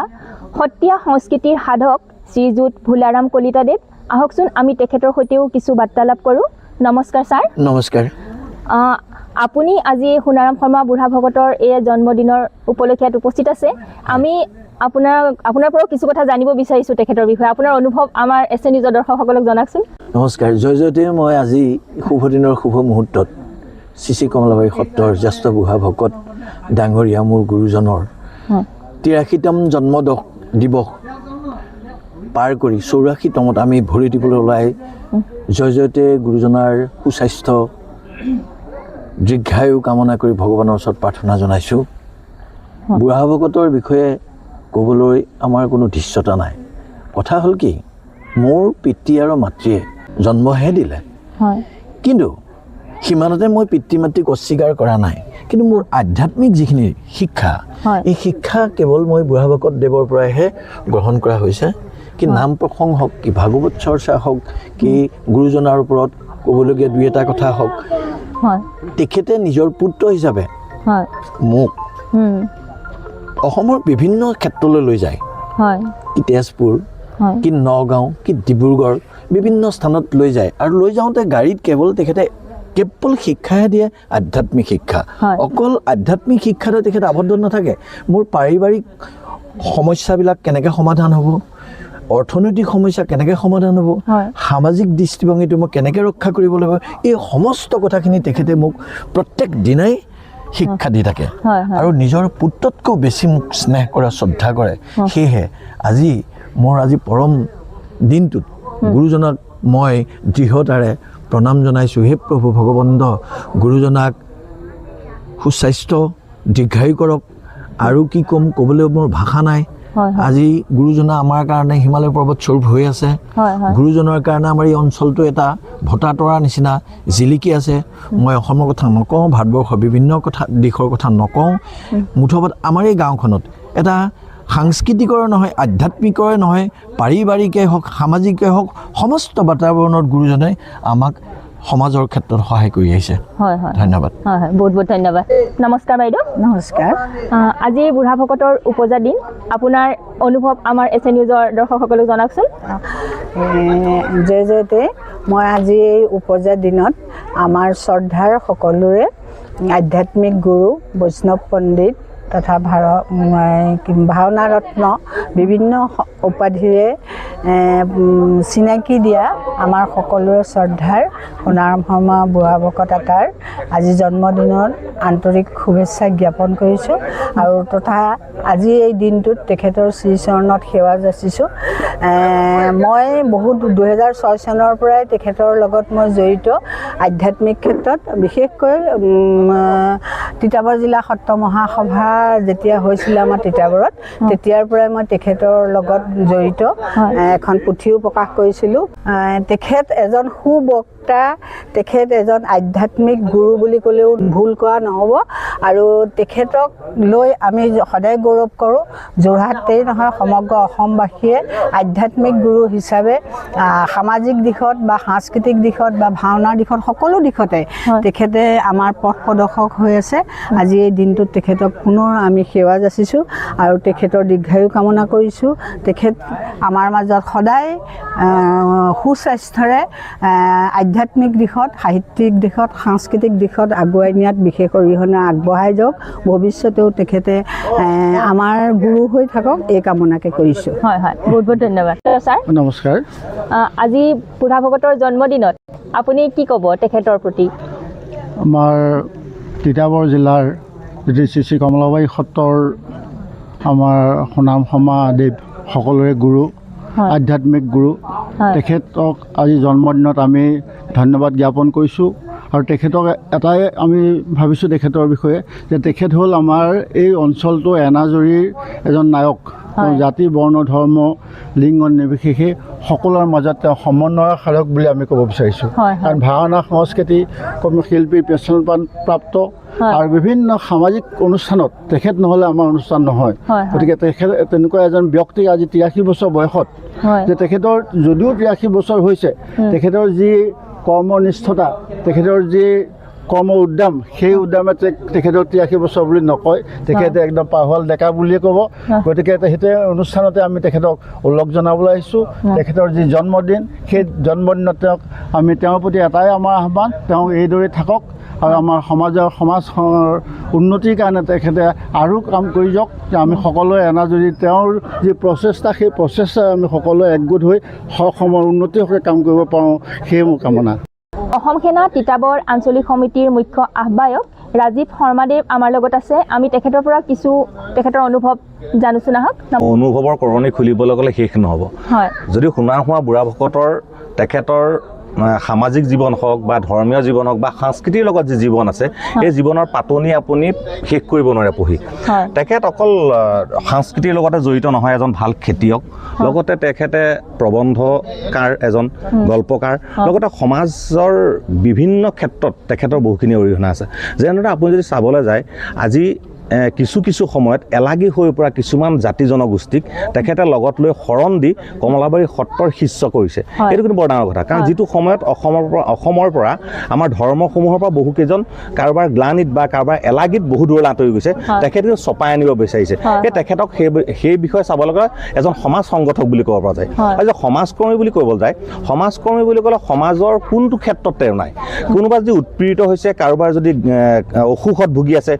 সত্ৰীয়া সংস্কৃতিৰ সাধক শ্ৰীযুত ভোলাৰাম কলিতাদেৱ। আহকচোন আমি তেখেতৰ সৈতেও কিছু বাৰ্তালাপ কৰোঁ। নমস্কাৰ ছাৰ। নমস্কাৰ। আপুনি আজি সোণাৰাম শৰ্মা বুঢ়া ভকতৰ এই জন্মদিনৰ উপলক্ষে ইয়াত উপস্থিত আছে। আমি আপোনাৰ পৰাও কিছু কথা জানিব বিচাৰিছোঁ তেখেতৰ বিষয়ে। আপোনাৰ অনুভৱ আমাৰ এছে নিজৰ দৰ্শকসকলক জনাওকচোন। নমস্কাৰ। জয়তে মই আজি শুভ দিনৰ শুভ মুহূৰ্তত শ্ৰী কমলাবাৰী সত্ৰৰ জ্যেষ্ঠ বুঢ়া ভকত ডাঙৰীয়া মোৰ গুৰুজনৰ 83তম জন্ম দিৱস পাৰ কৰি 84তমত আমি ভৰি দিবলৈ ওলাই জয়তে গুৰুজনাৰ সুস্বাস্থ্য দীৰ্ঘায়ু কামনা কৰি ভগৱানৰ ওচৰত প্ৰাৰ্থনা জনাইছোঁ। বুঢ়া ভকতৰ বিষয়ে ক'বলৈ আমাৰ কোনো দৃশ্যতা নাই। কথা হ'ল কি, মোৰ পিতৃ আৰু মাতৃয়ে জন্মহে দিলে, কিন্তু সিমানতে মই পিতৃ মাতৃক অস্বীকাৰ কৰা নাই। কিন্তু মোৰ আধ্যাত্মিক যিখিনি শিক্ষা, এই শিক্ষা কেৱল মই বুঢ়া ভকত দেৱৰ পৰাইহে গ্ৰহণ কৰা হৈছে। কি নাম প্ৰসংগ হওক, কি ভাগৱত চৰ্চা হওক, কি গুৰুজনাৰ ওপৰত ক'বলগীয়া দুই এটা কথা হওক, তেখেতে নিজৰ পুত্ৰ হিচাপে মোক অসমৰ বিভিন্ন ক্ষেত্ৰলৈ লৈ যায়। কি তেজপুৰ, কি নগাঁও, কি ডিব্ৰুগড়, বিভিন্ন স্থানত লৈ যায়। আৰু লৈ যাওঁতে গাড়ীত কেৱল শিক্ষাহে দিয়ে, আধ্যাত্মিক শিক্ষা। অকল আধ্যাত্মিক শিক্ষাতে তেখেত আবদ্ধ নাথাকে। মোৰ পাৰিবাৰিক সমস্যাবিলাক কেনেকৈ সমাধান হ'ব, অৰ্থনৈতিক সমস্যা কেনেকৈ সমাধান হ'ব, সামাজিক দৃষ্টিভংগীটো মই কেনেকৈ ৰক্ষা কৰিব লাগিব, এই সমস্ত কথাখিনি তেখেতে মোক প্ৰত্যেক দিনাই শিক্ষা দি থাকে। আৰু নিজৰ পুত্ৰতকৈও বেছি মোক স্নেহ কৰে, শ্ৰদ্ধা কৰে। সেয়েহে মোৰ পৰম দিনটোত গুৰুজনাক মই দৃঢ়তাৰে প্ৰণাম জনাইছোঁ। হে প্ৰভু ভগৱন্ত, গুৰুজনাক সুস্বাস্থ্য দীৰ্ঘায়ু কৰক। আৰু কি ক'ম, ক'বলৈ মোৰ ভাষা নাই। আজি গুৰুজনা আমাৰ কাৰণে হিমালয় পৰ্বত স্বৰূপ হৈ আছে। গুৰুজনাৰ কাৰণে আমাৰ এই অঞ্চলটো এটা ভটা তৰাৰ নিচিনা জিলিকি আছে। মই অসমৰ কথা নকওঁ, ভাৰতবৰ্ষৰ বিভিন্ন দিশৰ কথা নকওঁ, মুঠত আমাৰ এই গাঁওখনত এটা সাংস্কৃতিকৰে নহয়, আধ্যাত্মিকৰে নহয়, পাৰিবাৰিকে হওক, সামাজিকে হওক, সমস্ত বাতাবৰণত গুৰুজনে আমাক সমাজৰ ক্ষেত্ৰত সহায় কৰি আহিছে। ধন্যবাদ। বহুত বহুত ধন্যবাদ। নমস্কাৰ বাইদেউ। নমস্কাৰ। আজি বুঢ়া ভকতৰ উপজা দিন, আপোনাৰ অনুভৱ আমাৰ এছে নিউজৰ দৰ্শকসকলক জনাওকচোন। জয়তে মই আজি এই উপজা দিনত আমাৰ শ্ৰদ্ধাৰ সকলোৰে আধ্যাত্মিক গুৰু বৈষ্ণৱ পণ্ডিত তথা ভাওনা ৰত্ন বিভিন্ন উপাধিৰে চিনাকি দিয়া আমাৰ সকলোৰে শ্ৰদ্ধাৰ সোণাৰাম শৰ্মা বুঢ়া ভকত আতাৰ আজি জন্মদিনত আন্তৰিক শুভেচ্ছা জ্ঞাপন কৰিছোঁ। আৰু তথা আজি এই দিনটোত তেখেতৰ শ্ৰীচৰণত সেৱা যাচিছোঁ। মই 2006 চনৰ পৰাই তেখেতৰ লগত মই জড়িত আধ্যাত্মিক ক্ষেত্ৰত। বিশেষকৈ তিতাবৰ জিলা সত্ৰ মহাসভা যেতিয়া হৈছিলে আমাৰ তিতাবৰত, তেতিয়াৰ পৰাই মই তেখেতৰ লগত জড়িত। এখন পুথিও প্ৰকাশ কৰিছিলোঁ। তেখেত এজন সুবক্তা, তেখেত এজন আধ্যাত্মিক গুৰু বুলি ক'লেও ভুল কোৱা নহ'ব। আৰু তেখেতক লৈ আমি সদায় গৌৰৱ কৰোঁ। যোৰহাটেই নহয়, সমগ্ৰ অসমবাসীয়ে আধ্যাত্মিক গুৰু হিচাপে সামাজিক দিশত বা সাংস্কৃতিক দিশত বা ভাওনাৰ দিশত সকলো দিশতে তেখেতে আমাৰ পথ প্ৰদৰ্শক হৈ আছে। আজি এই দিনটোত তেখেতক পুনৰ আমি সেৱা যাচিছোঁ আৰু তেখেতৰ দীৰ্ঘায়ু কামনা কৰিছোঁ। তেখেত আমাৰ মাজত সদায় সুস্বাস্থ্যৰে আধ্যাত্মিক দিশত, সাহিত্যিক দিশত, সাংস্কৃতিক দিশত আগুৱাই নিয়াত বিশেষ অৰিহণা আগবঢ়াই যাওক। ভৱিষ্যতেও তেখেতে আমাৰ গুৰু হৈ থাকক, এই কামনাকে কৰিছোঁ। বহুত বহুত ধন্যবাদ। ছাৰ নমস্কাৰ। আজি বুঢ়া ভকতৰ জন্মদিনত আপুনি কি ক'ব তেখেতৰ প্ৰতি? আমাৰ তিতাবৰ জিলাৰ যিটো শ্ৰী কমলাবাৰী সত্ৰৰ আমাৰ সোণাম শৰ্মা দেৱ সকলোৰে গুৰু, আধ্যাত্মিক গুৰু, তেখেতক আজি জন্মদিনত আমি ধন্যবাদ জ্ঞাপন কৰিছোঁ। আৰু তেখেতক এটাই আমি ভাবিছোঁ তেখেতৰ বিষয়ে যে তেখেত হ'ল আমাৰ এই অঞ্চলটো এনাজৰীৰ এজন নায়ক। জাতি বৰ্ণ ধৰ্ম লিংগ নিৰ্বিশেষে সকলোৰে মাজত তেওঁ সমন্বয় সাধক বুলি আমি ক'ব বিচাৰিছোঁ কাৰণ ভাওনা সংস্কৃতি শিল্পীৰ পেঞ্চনপ্ৰাপ্ত আৰু বিভিন্ন সামাজিক অনুষ্ঠানত তেখেত নহ'লে আমাৰ অনুষ্ঠান নহয় গতিকে তেখেত তেনেকুৱা এজন ব্যক্তি আজি 83 বছৰ বয়সত যে তেখেতৰ যদিও 83 বছৰ হৈছে তেখেতৰ যি কৰ্মনিষ্ঠতা তেখেতৰ যি কৰ্ম উদ্যম সেই উদ্যমে তেখেতৰ 83 বছৰ বুলি নকয় তেখেতে একদম পাহল ডেকা বুলিয়ে ক'ব গতিকে তেখেতে অনুষ্ঠানতে আমি তেখেতক ওলগ জনাবলৈ আহিছোঁ তেখেতৰ যি জন্মদিন সেই জন্মদিনত তেওঁক আমি তেওঁৰ প্ৰতি এটাই আমাৰ আহ্বান তেওঁ এইদৰে থাকক আৰু আমাৰ সমাজৰ উন্নতিৰ কাৰণে তেখেতে আৰু কাম কৰি যাওক আমি সকলোৱে এনাজৰি তেওঁৰ যি প্ৰচেষ্টা সেই প্ৰচেষ্টাই আমি সকলোৱে একগোট হৈ অসমৰ উন্নতিৰ হকে কাম কৰিব পাৰোঁ সেই মোৰ কামনা অসম সেনা তিতাবৰ আঞ্চলিক সমিতিৰ মুখ্য আহ্বায়ক ৰাজীৱ শৰ্মাদেৱ আমাৰ লগত আছে আমি তেখেতৰ পৰা কিছু তেখেতৰ অনুভৱ জানিছোঁ নাহক অনুভৱৰ কৰণী খুলিবলৈ গ'লে শেষ নহ'ব যদি সোণাৰহুৱা বুঢ়া ভকতৰ তেখেতৰ সামাজিক জীৱন হওক বা ধৰ্মীয় জীৱন হওক বা সংস্কৃতিৰ লগত যি জীৱন আছে এই জীৱনৰ পাতনি আপুনি শেষ কৰিব নোৱাৰে পঢ়ি তেখেত অকল সংস্কৃতিৰ লগতে জড়িত নহয় এজন ভাল খেতিয়ক লগতে তেখেতে প্ৰবন্ধকাৰ এজন গল্পকাৰ লগতে সমাজৰ বিভিন্ন ক্ষেত্ৰত তেখেতৰ বহুখিনি অৰিহণা আছে যেনেদৰে আপুনি যদি চাবলৈ যায় আজি কিছু সময়ত এলাগী হৈ পৰা কিছুমান জাতি জনগোষ্ঠীক তেখেতে লগত লৈ শৰণ দি কমলাবাৰী সত্ৰৰ শিষ্য কৰিছে এইটো কিন্তু বৰ ডাঙৰ কথা কাৰণ যিটো সময়ত অসমৰ পৰা আমাৰ ধৰ্মসমূহৰ পৰা বহুকেইজন কাৰোবাৰ গ্লানিত বা কাৰোবাৰ এলাগীত বহু দূৰলৈ আঁতৰি গৈছে তেখেতে চপাই আনিব বিচাৰিছে সেই তেখেতক সেই বিষয়ে চাবলৈ গ'লে এজন সমাজ সংগঠক বুলি ক'ব পৰা যায় আৰু যে সমাজকৰ্মী বুলি ক'ব যায় সমাজকৰ্মী বুলি ক'লে সমাজৰ কোনটো ক্ষেত্ৰত তেওঁ নাই কোনোবা যদি উৎপীড়িত হৈছে কাৰোবাৰ যদি অসুখত ভুগি আছে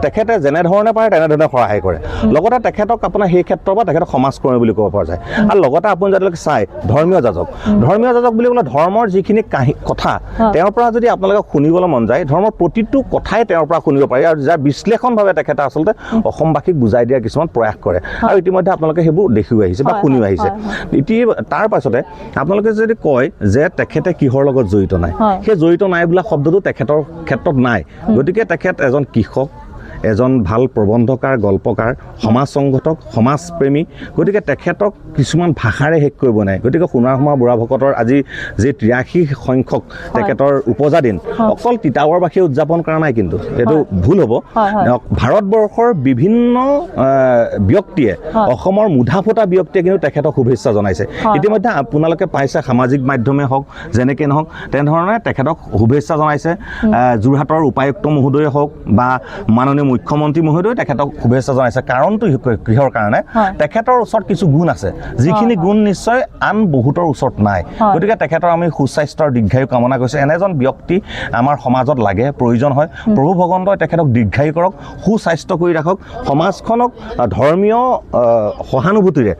তেখেতে যেনেধৰণে পাৰে তেনেধৰণে সহায় কৰে লগতে তেখেতক আপোনাৰ সেই ক্ষেত্ৰৰ পৰা তেখেতক সমাজকৰ্মী বুলি ক'ব পৰা যায় আৰু লগতে আপুনি যদি চাই ধৰ্মীয় যাজক বুলি ক'লে ধৰ্মৰ যিখিনি কথা তেওঁৰ পৰা যদি আপোনালোকে শুনিবলৈ মন যায় ধৰ্মৰ প্ৰতিটো কথাই তেওঁৰ পৰা শুনিব পাৰি আৰু যাৰ বিশ্লেষণভাৱে তেখেতে আচলতে অসমবাসীক বুজাই দিয়াৰ কিছুমান প্ৰয়াস কৰে আৰু ইতিমধ্যে আপোনালোকে সেইবোৰ দেখিও আহিছে বা শুনিও আহিছে তাৰ পাছতে আপোনালোকে যদি কয় যে তেখেতে কিহৰ লগত জড়িত নাই সেই জড়িত নাই বোলা শব্দটো তেখেতৰ ক্ষেত্ৰত নাই গতিকে তেখেত এজন কৃষক এজন ভাল প্ৰবন্ধকাৰ গল্পকাৰ সমাজ সংগঠক সমাজপ্ৰেমী গতিকে তেখেতক কিছুমান ভাষাৰে শেষ কৰিব নাই গতিকে সোণাৰহুৱা বুঢ়া ভকতৰ আজি যি 83 সংখ্যক তেখেতৰ উপজা দিন অকল তিতাবৰবাসীয়ে উদযাপন কৰা নাই কিন্তু এইটো ভুল হ'ব ভাৰতবৰ্ষৰ বিভিন্ন ব্যক্তিয়ে অসমৰ মুধাফুটা ব্যক্তিয়ে কিন্তু তেখেতক শুভেচ্ছা জনাইছে ইতিমধ্যে আপোনালোকে পাইছে সামাজিক মাধ্যমে হওক যেনেকৈ নহওক তেনেধৰণে তেখেতক শুভেচ্ছা জনাইছে যোৰহাটৰ উপায়ুক্ত মহোদয়ে হওক বা মাননীয় মুখ্যমন্ত্ৰী মহোদয়ে তেখেতক শুভেচ্ছা জনাইছে কাৰণটো কিহৰ কাৰণে তেখেতৰ ওচৰত কিছু গুণ আছে যিখিনি গুণ নিশ্চয় আন বহুতৰ ওচৰত নাই গতিকে তেখেতৰ আমি সুস্বাস্থ্যৰ দীৰ্ঘায়ু কামনা কৰিছোঁ এনেজন ব্যক্তি আমাৰ সমাজত লাগে প্ৰয়োজন হয় প্ৰভু ভগৱন্তই তেখেতক দীৰ্ঘায়ু কৰক সুস্বাস্থ্য কৰি ৰাখক সমাজখনক ধৰ্মীয় সহানুভূতিৰে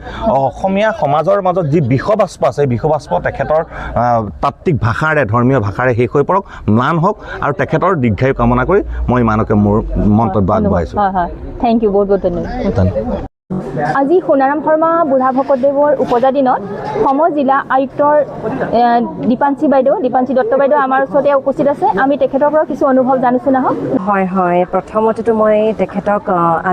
অসমীয়া সমাজৰ মাজত যি বিষবাষ্প আছে বিষবাষ্প তেখেতৰ তাত্ত্বিক ভাষাৰে ধৰ্মীয় ভাষাৰে শেষ হৈ পৰক ম্লান হওক আৰু তেখেতৰ দীৰ্ঘায়ু কামনা কৰি মই ইমানকে মোৰ মন্তব্য আগবঢ়াইছোঁ থেংক ইউ বহুত ধন্যবাদ আজি সোণাৰাম শৰ্মা বুঢ়া ভকতদেৱৰ উপজা দিনত সম জিলা আয়ুক্তৰ দীপাঞ্চি দত্ত বাইদেউ আমাৰ ওচৰতে উপস্থিত আছে আমি তেখেতৰ পৰা কিছু অনুভৱ জানিছোঁ নহওক হয় প্ৰথমতেতো মই তেখেতক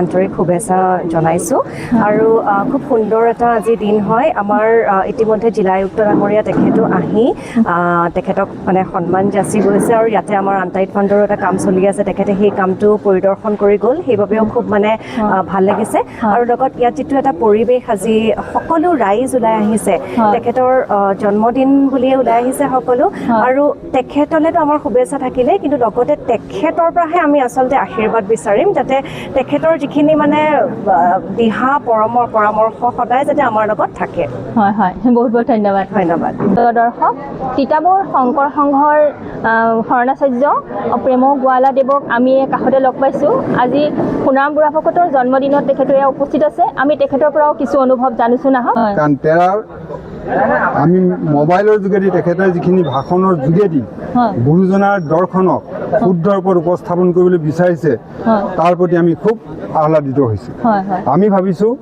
আন্তৰিক শুভেচ্ছা জনাইছোঁ আৰু খুব সুন্দৰ এটা আজি দিন হয় আমাৰ ইতিমধ্যে জিলা আয়ুক্ত ডাঙৰীয়া তেখেতো আহি তেখেতক মানে সন্মান যাচি গৈছে আৰু ইয়াতে আমাৰ আনটাইড ফাণ্ডৰো এটা কাম চলি আছে তেখেতে সেই কামটো পৰিদৰ্শন কৰি গ'ল সেইবাবেও খুব মানে ভাল লাগিছে আৰু লগত ইয়াত যিটো এটা পৰিৱেশ আজি সকলো ৰাইজ ওলাই আহিছে তেখেতৰ জন্মদিন বুলিয়ে ওলাই আহিছে সকলো আৰু তেখেতলৈতো আমাৰ শুভেচ্ছা থাকিলে কিন্তু লগতে তেখেতৰ পৰাহে আমি আচলতে আশীৰ্বাদ বিচাৰিম যাতে তেখেতৰ যিখিনি মানে দিহা পৰামৰ্শ সদায় যাতে আমাৰ লগত থাকে হয় বহুত ধন্যবাদ দৰ্শক তিতাবৰ শংকৰ সংঘৰ শৰণাচাৰ্য প্ৰেম গোৱালাদেৱক আমি কাষতে লগ পাইছোঁ আজি সোণাৰাম বুঢ়া ভকতৰ জন্মদিনত তেখেতে উপস্থিত আছে আমি তেখেতৰ পৰাও কিছু অনুভৱ জানিছোঁ নহওক কাৰণ আমি মোবাইলৰ যোগেদি তেখেতৰ যিখিনি ভাষণৰ যোগেদি গুৰুজনাৰ দৰ্শনক শুদ্ধ ৰূপত উপস্থাপন কৰিবলৈ বিচাৰিছে তাৰ প্ৰতি আমি খুব আহ্লাদিত হৈছোঁ আমি ভাবিছোঁ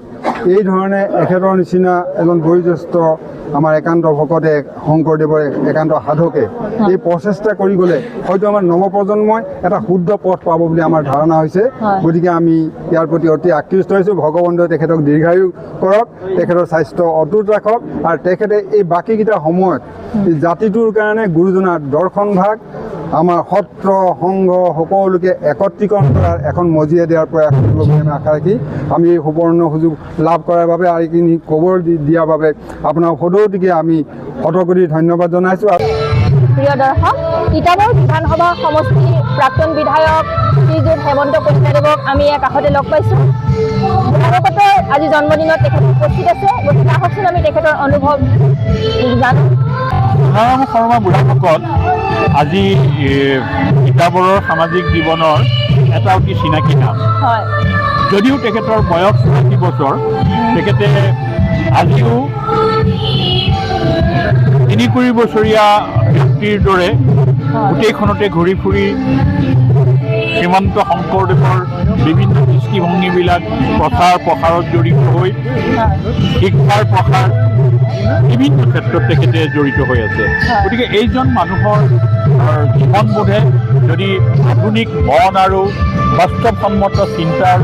এই ধৰণে এখেতৰ নিচিনা এজন বয়োজ্যেষ্ঠ আমাৰ একান্ত ভকতে শংকৰদেৱৰ একান্ত সাধকে এই প্ৰচেষ্টা কৰি গ'লে হয়তো আমাৰ নৱপ্ৰজন্মই এটা শুদ্ধ পথ পাব বুলি আমাৰ ধাৰণা হৈছে। গতিকে আমি ইয়াৰ প্ৰতি অতি আকৃষ্ট হৈছোঁ। ভগৱন্তই তেখেতক দীৰ্ঘায়ু কৰক, তেখেতৰ স্বাস্থ্য অটুট ৰাখক, আৰু তেখেতে এই বাকীকেইটা সময়ত জাতিটোৰ কাৰণে গুৰুজনাৰ দৰ্শন ভাগ আমাৰ সত্ৰ সংঘ সকলোকে একত্ৰীকৰণ কৰাৰ এখন মজিয়া দিয়াৰ প্ৰয়াস কৰিব বুলি আমি আশা ৰাখি আমি এই সুবৰ্ণ সুযোগ লাভ কৰাৰ বাবে আৰু এইখিনি খবৰ দিয়াৰ বাবে আপোনাৰ সদৌতিকে আমি শতকোটি ধন্যবাদ জনাইছোঁ। প্ৰিয় দৰ্শক, তিতাবৰ বিধানসভা সমষ্টিৰ প্ৰাক্তন বিধায়ক শ্ৰীযুত হেমন্ত কলিতাদেৱক আমি ইয়াৰ কাষতে লগ পাইছোঁ। বুঢ়াভকতৰ আজি জন্মদিনত তেখেত উপস্থিত আছে। গতিকে আহকচোন আমি তেখেতৰ অনুভৱ জানো। সোণাৰাম শৰ্মা বুঢ়াভকত আজি তিতাবৰৰ সামাজিক জীৱনৰ এটা অতি চিনাকি নাম। হয়, যদিও তেখেতৰ বয়স 60 বছৰ, তেখেতে আজিও 3 বছৰীয়া ব্যক্তিৰ দৰে গোটেইখনতে ঘূৰি ফুৰি শ্ৰীমন্ত শংকৰদেৱৰ বিভিন্ন দৃষ্টিভংগীবিলাক প্ৰচাৰ প্ৰসাৰত জড়িত হৈ শিক্ষাৰ প্ৰসাৰ বিভিন্ন ক্ষেত্ৰত তেখেতে জড়িত হৈ আছে। গতিকে এইজন মানুহৰ জীৱনবোধে যদি আধুনিক মন আৰু বাস্তৱসন্মত চিন্তাৰ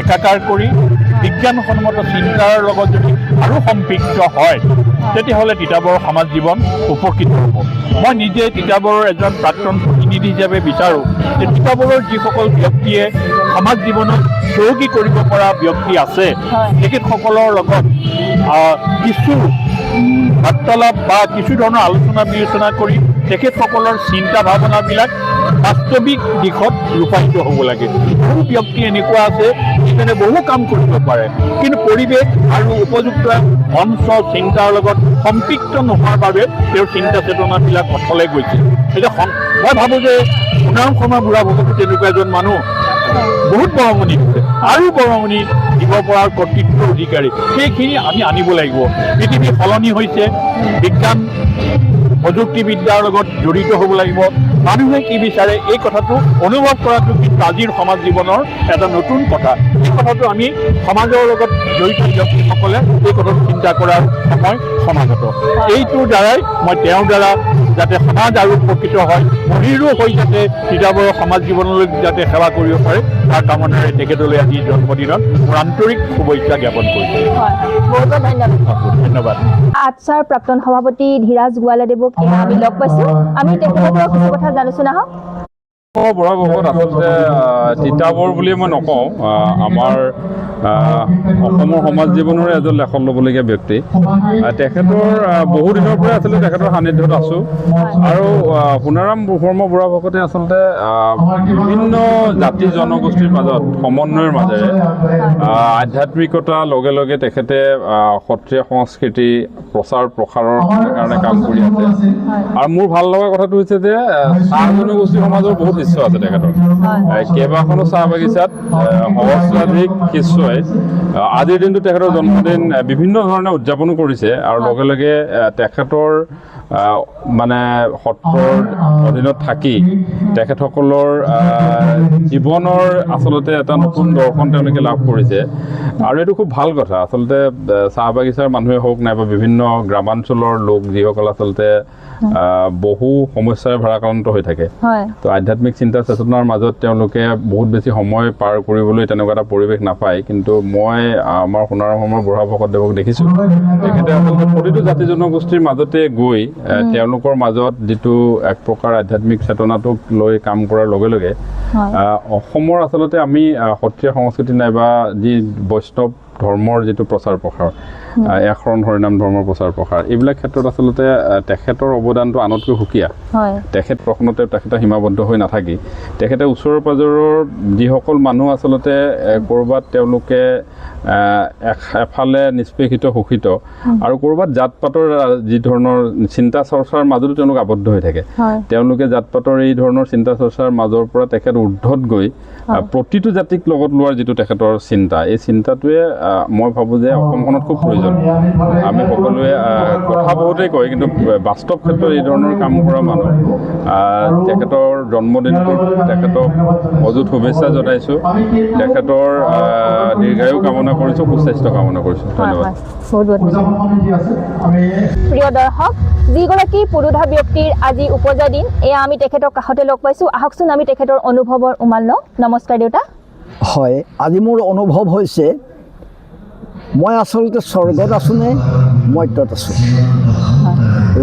একাকাৰ কৰি বিজ্ঞানসন্মত চিন্তাৰ লগত যদি আৰু সম্পৃক্ত হয়, তেতিয়াহ'লে তিতাবৰৰ সমাজ জীৱন উপকৃত হ'ব। মই নিজে তিতাবৰৰ এজন প্ৰাক্তন প্ৰতিনিধি হিচাপে বিচাৰোঁ যে তিতাবৰৰ যিসকল ব্যক্তিয়ে সমাজ জীৱনত চহকী কৰিব পৰা ব্যক্তি আছে, তেখেতসকলৰ লগত কিছু বাৰ্তালাপ বা কিছু ধৰণৰ আলোচনা বিলোচনা কৰি তেখেতসকলৰ চিন্তা ভাৱনাবিলাক বাস্তৱিক দিশত ৰূপায়িত হ'ব লাগে। বহু ব্যক্তি এনেকুৱা আছে যিজনে বহু কাম কৰিব পাৰে, কিন্তু পৰিৱেশ আৰু উপযুক্ত মঞ্চ চিন্তাৰ লগত সম্পৃক্ত নোহোৱাৰ বাবে তেওঁৰ চিন্তা চেতনাবিলাক অথলে গৈছে। এতিয়া মই ভাবোঁ যে সোণাৰাম শৰ্মা বুঢ়াভকতো তেনেকুৱা এজন মানুহ বহুত বৰঙণি দিছে আৰু বৰঙণি দিব পৰাৰ কৰ্তৃত্ব অধিকাৰী। সেইখিনি আমি আনিব লাগিব। পৃথিৱী সলনি হৈছে, বিজ্ঞান প্ৰযুক্তিবিদ্যাৰ লগত জড়িত হ'ব লাগিব। মানুহে কি বিচাৰে এই কথাটো অনুভৱ কৰাটো কিন্তু আজিৰ সমাজ জীৱনৰ এটা নতুন কথা। এই কথাটো আমি সমাজৰ লগত জড়িত ব্যক্তিসকলে এই কথাটো চিন্তা কৰাৰ সময় সমাগত। এইটোৰ দ্বাৰাই মই তেওঁৰ দ্বাৰা যাতে সমাজ আৰু উপকৃত হয়, মহিৰো হৈ যাতে তিতাবৰৰ সমাজ জীৱনলৈ যাতে সেৱা কৰিব পাৰে, তাৰ কামনাৰে তেখেতলৈ আজি জন্মদিনত মোৰ আন্তৰিক শুভেচ্ছা জ্ঞাপন কৰিছোঁ। বহুত ধন্যবাদ। ধন্যবাদ। আটছাৰ প্ৰাক্তন সভাপতি ধীৰাজ গোৱালাদেৱক আমি লগ পাইছোঁ। আমি তেখেতৰ পৰা কিছু কথা জানিছোঁ নহয়। বুঢ়াভকত আচলতে তিতাবৰ বুলিয়ে মই নকওঁ, আমাৰ অসমৰ সমাজ জীৱনৰে এজন লেখত ল'বলগীয়া ব্যক্তি। তেখেতৰ বহু দিনৰ পৰাই আচলতে তেখেতৰ সান্নিধ্যত আছোঁ। আৰু সোণাৰাম শৰ্মা বুঢ়াভকতে আচলতে বিভিন্ন জাতি জনগোষ্ঠীৰ মাজত সমন্বয়ৰ মাজেৰে আধ্যাত্মিকতাৰ লগে লগে তেখেতে সত্ৰীয়া সংস্কৃতি প্ৰচাৰ প্ৰসাৰৰ কাৰণে কাম কৰি আছে। আৰু মোৰ ভাল লগা কথাটো হৈছে যে চাহ জনগোষ্ঠী সমাজৰ বহুত শিষ্য আছে তেখেতৰ। কেইবাখনো চাহ বাগিচাত সহস্ৰাধিক শিষ্যই আজিৰ দিনটো তেখেতৰ জন্মদিন বিভিন্ন ধৰণে উদযাপনো কৰিছে। আৰু লগে লগে তেখেতৰ মানে সত্ৰৰ অধীনত থাকি তেখেতসকলৰ জীৱনৰ আচলতে এটা নতুন দৰ্শন তেওঁলোকে লাভ কৰিছে। আৰু এইটো খুব ভাল কথা। আচলতে চাহ বাগিচাৰ মানুহে হওক নাইবা বিভিন্ন গ্ৰামাঞ্চলৰ লোক যিসকল আচলতে বহু সমস্যাৰে ভাৰাক্ৰান্ত হৈ থাকে, তো আধ্যাত্মিক চিন্তা চেতনাৰ মাজত তেওঁলোকে বহুত বেছি সময় পাৰ কৰিবলৈ তেনেকুৱা এটা পৰিৱেশ নাপায়। কিন্তু মই আমাৰ সোণাৰাম শৰ্মা বুঢ়াভকতদেৱক দেখিছোঁ, তেখেতে আচলতে প্ৰতিটো জাতি জনগোষ্ঠীৰ মাজতে গৈ তেওঁলোকৰ মাজত যিটো এক প্ৰকাৰ আধ্যাত্মিক চেতনাটোক লৈ কাম কৰাৰ লগে লগে অসমৰ আচলতে আমি সত্ৰীয়া সংস্কৃতি নাইবা যি বৈষ্ণৱ ধৰ্মৰ যিটো প্ৰচাৰ প্ৰসাৰ, একশৰণ হৰিনাম ধৰ্মৰ প্ৰচাৰ প্ৰসাৰ, এইবিলাক ক্ষেত্ৰত আচলতে তেখেতৰ অৱদানটো আনতকৈ সুকীয়া। তেখেত প্ৰশ্নতে তেখেতে সীমাবদ্ধ হৈ নাথাকি তেখেতে ওচৰৰ পাজৰৰ যিসকল মানুহ আচলতে ক'ৰবাত তেওঁলোকে এফালে নিষ্পেষিত শোষিত আৰু ক'ৰবাত জাত পাতৰ যি ধৰণৰ চিন্তা চৰ্চাৰ মাজতো তেওঁলোক আবদ্ধ হৈ থাকে, তেওঁলোকে জাত পাতৰ এই ধৰণৰ চিন্তা চৰ্চাৰ মাজৰ পৰা তেখেত ঊৰ্ধত গৈ প্ৰতিটো জাতিক লগত লোৱাৰ যিটো তেখেতৰ চিন্তা, এই চিন্তাটোৱে মই ভাবোঁ যে অসমখনত খুব প্ৰয়োজন। আমি সকলোৱে কথা বহুতেই কয়, কিন্তু বাস্তৱ ক্ষেত্ৰত এই ধৰণৰ কাম কৰা মানুহ। তেখেতৰ জন্মদিনটোত তেখেতক অযুত শুভেচ্ছা জনাইছোঁ, তেখেতৰ দীৰ্ঘায়ু কামনা কামনা কৰিছোঁ, সুস্বাস্থ্য কামনা কৰিছোঁ। ধন্যবাদ। বহুত বহুত প্ৰিয় দৰ্শক, যিগৰাকী পুৰোধা ব্যক্তিৰ আজি উপজা দিন, এয়া আমি তেখেতৰ কাষতে লগ পাইছোঁ। আহকচোন আমি তেখেতৰ অনুভৱৰ উমাল লওঁ। নমস্কাৰ দেউতা। হয়, আজি মোৰ অনুভৱ হৈছে মই আচলতে স্বৰ্গত আছোঁ নে মৰ্ত্যত আছোঁ।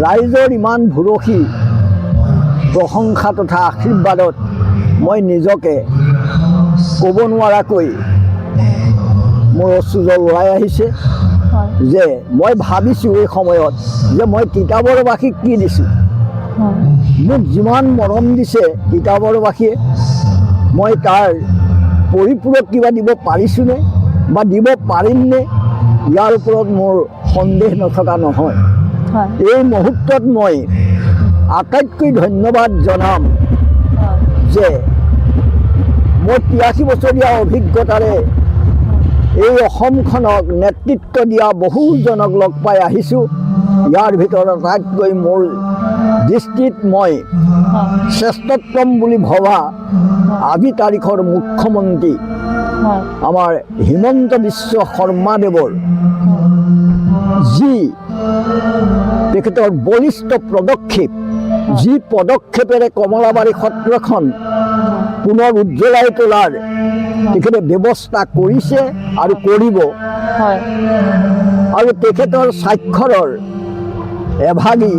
ৰাইজৰ ইমান ভৰসী প্ৰশংসা তথা আশীৰ্বাদত মই নিজকে ক'ব নোৱাৰাকৈ মোৰ অশ্ৰুজল ওলাই আহিছে যে মই ভাবিছোঁ এই সময়ত যে মই তিতাবৰবাসীক কি দিছোঁ। মোক যিমান মৰম দিছে তিতাবৰবাসীয়ে, মই তাৰ পৰিপূৰক কিবা দিব পাৰিছোঁনে বা দিব পাৰিমনে, ইয়াৰ ওপৰত মোৰ সন্দেহ নথকা নহয়। এই মুহূৰ্তত মই আটাইতকৈ ধন্যবাদ জনাম যে মই 83 বছৰীয়া অভিজ্ঞতাৰে এই অসমখনক নেতৃত্ব দিয়া বহুজনক লগ পাই আহিছোঁ। ইয়াৰ ভিতৰত আটাইতকৈ মোৰ দৃষ্টিত মই শ্ৰেষ্ঠতম বুলি ভবা আজি তাৰিখৰ মুখ্যমন্ত্ৰী আমাৰ হিমন্ত বিশ্ব শৰ্মাদেৱৰ যি তেখেতৰ বলিষ্ঠ পদক্ষেপ, যি পদক্ষেপেৰে কমলাবাৰী সত্ৰখন পুনৰ উজ্জ্বলাই তোলাৰ তেখেতে ব্যৱস্থা কৰিছে আৰু কৰিব, আৰু তেখেতৰ স্বাক্ষৰৰ এভাগী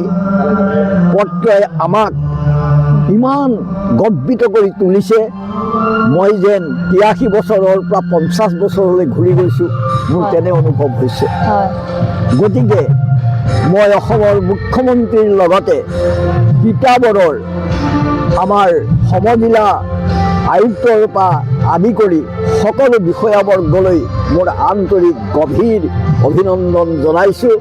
পত্ৰই আমাক ইমান গৰ্বিত কৰি তুলিছে। মই যেন 83 বছৰৰ পৰা 50 বছৰলৈ ঘূৰি গৈছোঁ, মোৰ তেনে অনুভৱ হৈছে। গতিকে মই অসমৰ মুখ্যমন্ত্ৰীৰ লগতে তিতাবৰৰ আমাৰ সমজিলা আয়ুক্তৰ পৰা আদি কৰি সকলো বিষয়াবৰ্গলৈ মোৰ আন্তৰিক গভীৰ অভিনন্দন জনাইছোঁ।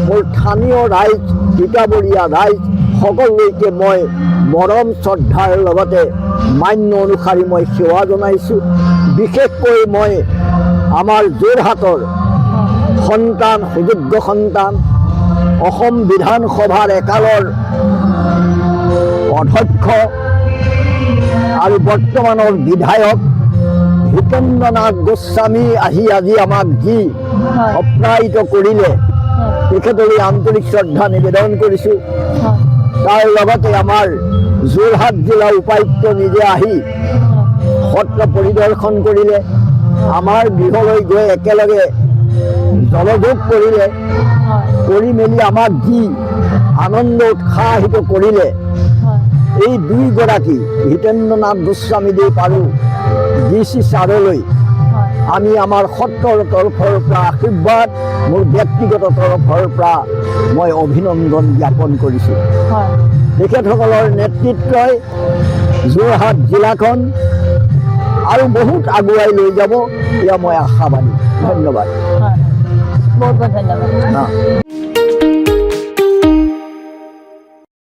মোৰ স্থানীয় ৰাইজ, তিতাবৰীয়া ৰাইজ সকলোলৈকে মই মৰম শ্ৰদ্ধাৰ লগতে মান্য অনুসাৰী মই সেৱা জনাইছোঁ। বিশেষকৈ মই আমাৰ যোৰহাটৰ সন্তান, সুযোগ্য সন্তান, অসম বিধানসভাৰ একালৰ অধ্যক্ষ আৰু বৰ্তমানৰ বিধায়ক হিতেন্দ্ৰ নাথ গোস্বামী আহি আজি আমাক যি অপ্ৰায়িত কৰিলে, তেখেতলৈ আন্তৰিক শ্ৰদ্ধা নিবেদন কৰিছোঁ। তাৰ লগতে আমাৰ যোৰহাট জিলা উপায়ুক্ত নিজে আহি সত্ৰ পৰিদৰ্শন কৰিলে, আমাৰ গৃহলৈ গৈ একেলগে জলযোগ কৰিলে, কৰি মেলি আমাক যি আনন্দ উৎসাহিত কৰিলে, এই দুইগৰাকী হিতেন্দ্ৰ নাথ গোস্বামীদেৱ আৰু DC ছাৰলৈ আমি আমাৰ সত্ৰৰ তৰফৰ পৰা আশীৰ্বাদ, মোৰ ব্যক্তিগত তৰফৰ পৰা মই অভিনন্দন জ্ঞাপন কৰিছোঁ। তেখেতসকলৰ নেতৃত্বই যোৰহাট জিলাখন আৰু বহুত আগুৱাই লৈ যাব, এয়া মই আশাবাদী। ধন্যবাদ। বহুত বহুত ধন্যবাদ।